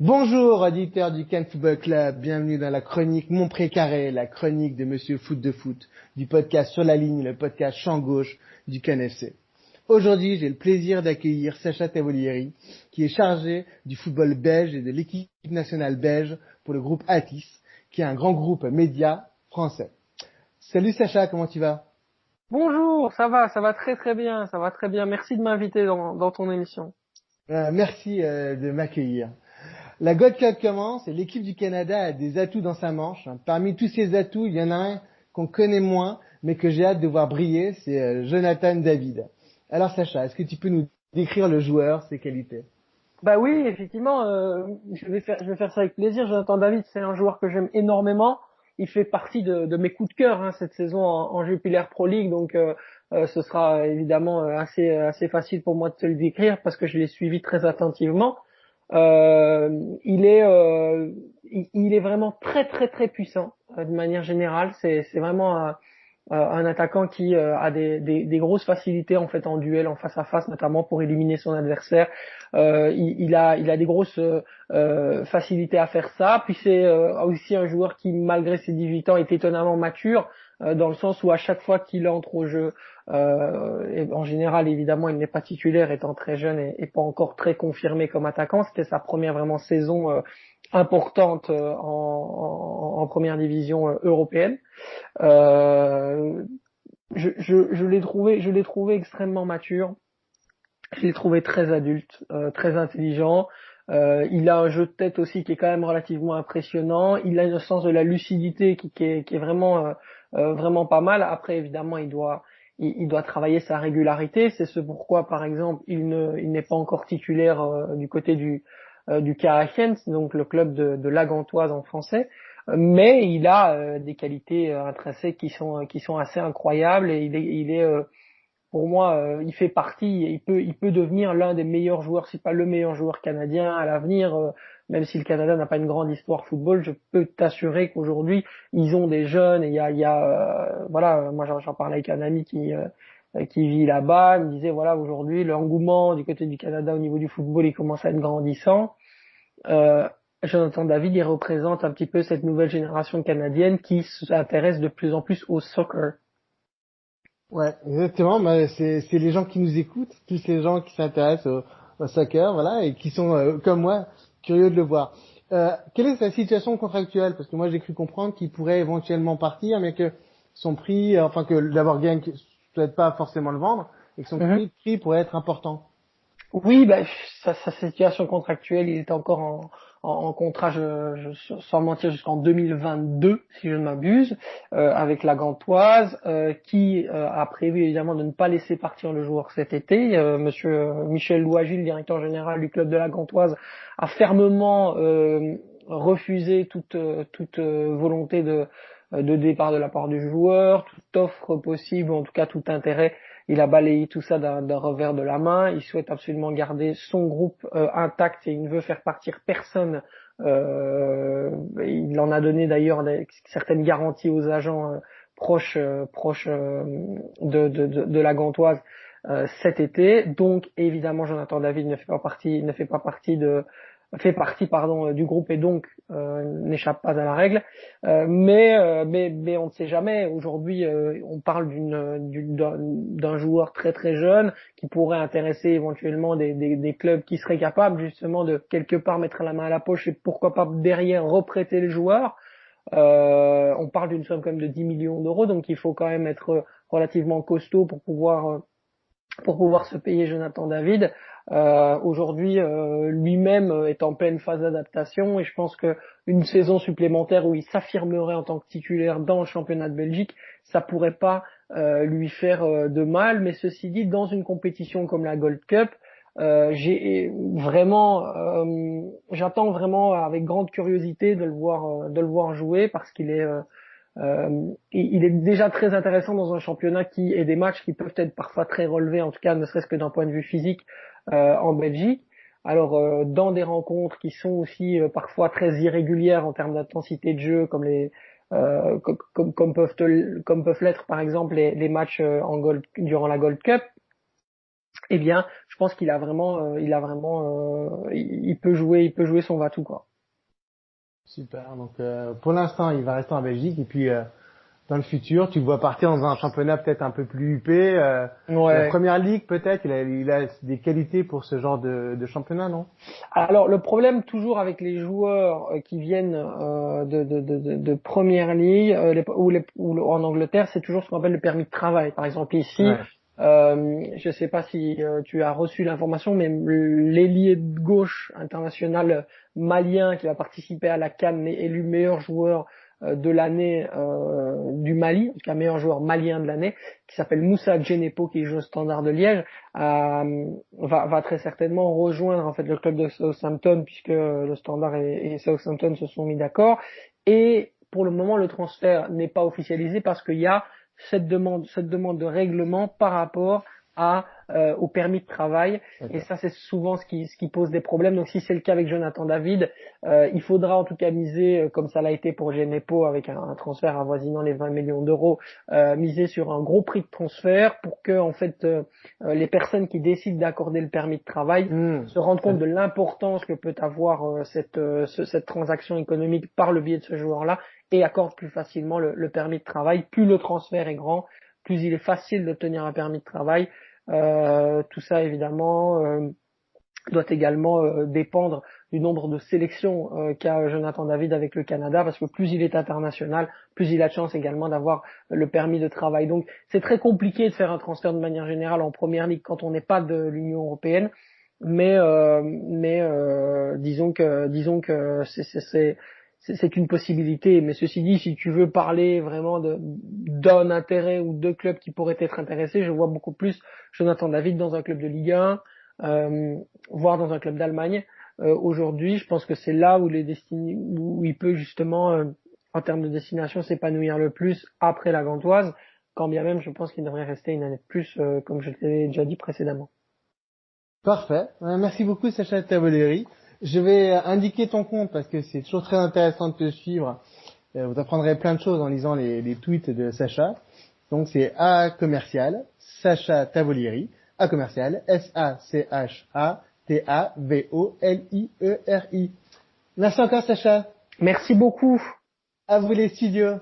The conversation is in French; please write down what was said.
Bonjour, auditeurs du Cannes Football Club. Bienvenue dans la chronique Mon Précaré, la chronique de Monsieur Foot de Foot, du podcast Sur la Ligne, le podcast champ gauche du Cannes FC. Aujourd'hui, j'ai le plaisir d'accueillir Sacha Tavolieri, qui est chargé du football belge et de l'équipe nationale belge pour le groupe Atis, qui est un grand groupe média français. Salut Sacha, comment tu vas? Bonjour, ça va très très bien, ça va très bien. Merci de m'inviter dans ton émission. Merci de m'accueillir. La Gold Cup commence et l'équipe du Canada a des atouts dans sa manche. Parmi tous ces atouts, il y en a un qu'on connaît moins, mais que j'ai hâte de voir briller, c'est Jonathan David. Alors Sacha, est-ce que tu peux nous décrire le joueur, ses qualités? Bah oui, effectivement, je vais faire ça avec plaisir. Jonathan David, c'est un joueur que j'aime énormément. Il fait partie de mes coups de cœur cette saison en Jupiler Pro League, donc ce sera évidemment assez facile pour moi de te le décrire parce que je l'ai suivi très attentivement. Euh, il est vraiment très très très puissant de manière générale. C'est vraiment un attaquant qui a des grosses facilités en fait en duel, en face à face, notamment pour éliminer son adversaire. Il a des grosses facilités à faire ça. Puis c'est aussi un joueur qui, malgré ses 18 ans, est étonnamment mature, dans le sens où à chaque fois qu'il entre au jeu, et en général évidemment il n'est pas titulaire étant très jeune et pas encore très confirmé comme attaquant. C'était sa première vraiment saison importante en première division européenne. Euh, je l'ai trouvé extrêmement mature. Je l'ai trouvé très adulte, très intelligent. Il a un jeu de tête aussi qui est quand même relativement impressionnant. Il a un sens de la lucidité qui est vraiment vraiment pas mal. Après, évidemment, il doit travailler sa régularité. C'est ce pourquoi, par exemple, il n'est pas encore titulaire du côté du KHN, donc le club de La Gantoise en français. Mais il a des qualités intrinsèques qui sont assez incroyables et il est pour moi, il fait partie, il peut devenir l'un des meilleurs joueurs, si pas le meilleur joueur canadien à l'avenir. Même si le Canada n'a pas une grande histoire football, je peux t'assurer qu'aujourd'hui, ils ont des jeunes et voilà, moi j'en parlais avec un ami qui vit là-bas, il me disait voilà, aujourd'hui, l'engouement du côté du Canada au niveau du football, il commence à être grandissant. Euh, Jonathan David, il représente un petit peu cette nouvelle génération canadienne qui s'intéresse de plus en plus au soccer. Ouais, exactement. Bah, c'est les gens qui nous écoutent, tous les gens qui s'intéressent au soccer, voilà, et qui sont comme moi curieux de le voir. Quelle est sa situation contractuelle? Parce que moi j'ai cru comprendre qu'il pourrait éventuellement partir, mais que son prix, enfin que d'abord Genk souhaite pas forcément le vendre, et que son prix pourrait être important. Oui, bah, sa situation contractuelle, il est encore en contrat, sans mentir, jusqu'en 2022, si je ne m'abuse, avec la Gantoise, qui a prévu évidemment de ne pas laisser partir le joueur cet été. Monsieur Michel Louagie, le directeur général du club de la Gantoise, a fermement refusé toute volonté de départ de la part du joueur, toute offre possible, ou en tout cas tout intérêt. Il a balayé tout ça d'un revers de la main. Il souhaite absolument garder son groupe intact et il ne veut faire partir personne. Il en a donné d'ailleurs certaines garanties aux agents proches de la Gantoise cet été. Donc évidemment, Jonathan David ne fait pas partie du groupe et donc n'échappe pas à la règle. Mais on ne sait jamais. Aujourd'hui, on parle d'un joueur très très jeune qui pourrait intéresser éventuellement des clubs qui seraient capables justement de quelque part mettre la main à la poche et pourquoi pas derrière reprêter le joueur. On parle d'une somme quand même de 10 millions d'euros, donc il faut quand même être relativement costaud pour pouvoir se payer Jonathan David. Aujourd'hui, lui-même est en pleine phase d'adaptation et je pense que une saison supplémentaire où il s'affirmerait en tant que titulaire dans le championnat de Belgique, ça pourrait pas lui faire de mal. Mais ceci dit, dans une compétition comme la Gold Cup, j'attends vraiment avec grande curiosité de le voir jouer parce qu'il est il est déjà très intéressant dans un championnat qui est des matchs qui peuvent être parfois très relevés, en tout cas ne serait-ce que d'un point de vue physique en Belgique. Alors dans des rencontres qui sont aussi parfois très irrégulières en termes d'intensité de jeu, comme peuvent l'être par exemple les matchs durant la Gold Cup, eh bien, je pense qu'il a vraiment, il peut jouer son va-tout, quoi. Super. Donc pour l'instant, il va rester en Belgique et puis dans le futur, tu le vois partir dans un championnat peut-être un peu plus huppé, la Ouais. première ligue peut-être. Il a des qualités pour ce genre de championnat, non? Alors le problème toujours avec les joueurs qui viennent de première ligue ou en Angleterre, c'est toujours ce qu'on appelle le permis de travail. Par exemple ici, Ouais. je ne sais pas si tu as reçu l'information, mais l'ailier de gauche international malien qui va participer à la CAN est élu meilleur joueur de l'année du Mali, en tout cas meilleur joueur malien de l'année, qui s'appelle Moussa Djenepo, qui joue au Standard de Liège, va très certainement rejoindre en fait le club de Southampton, puisque le Standard et Southampton se sont mis d'accord. Et pour le moment, le transfert n'est pas officialisé parce qu'il y a cette demande de règlement par rapport au permis de travail. Et D'accord. ça, c'est souvent ce qui pose des problèmes. Donc, si c'est le cas avec Jonathan David, il faudra en tout cas miser, comme ça l'a été pour Genepo, avec un transfert avoisinant les 20 millions d'euros, miser sur un gros prix de transfert pour que, en fait, les personnes qui décident d'accorder le permis de travail Hmm. se rendent compte de l'importance que peut avoir cette transaction économique par le biais de ce joueur-là et accordent plus facilement le permis de travail. Plus le transfert est grand, plus il est facile d'obtenir un permis de travail. Tout ça, évidemment, doit également dépendre du nombre de sélections qu'a Jonathan David avec le Canada, parce que plus il est international, plus il a de chance également d'avoir le permis de travail. Donc c'est très compliqué de faire un transfert de manière générale en première ligue quand on n'est pas de l'Union européenne, mais disons que c'est une possibilité. Mais ceci dit, si tu veux parler vraiment d'un intérêt ou deux clubs qui pourraient être intéressés, je vois beaucoup plus Jonathan David dans un club de Ligue 1, voire dans un club d'Allemagne. Aujourd'hui, je pense que c'est là où où il peut justement, en termes de destination, s'épanouir le plus après la Gantoise, quand bien même je pense qu'il devrait rester une année de plus, comme je te l'ai déjà dit précédemment. Parfait. Merci beaucoup, Sacha Tavoleri. Je vais indiquer ton compte parce que c'est toujours très intéressant de te suivre. Vous apprendrez plein de choses en lisant les tweets de Sacha. Donc c'est A commercial, Sacha Tavolieri, A commercial, SACHA-TAVOLIERI. Merci encore, Sacha. Merci beaucoup. À vous les studios.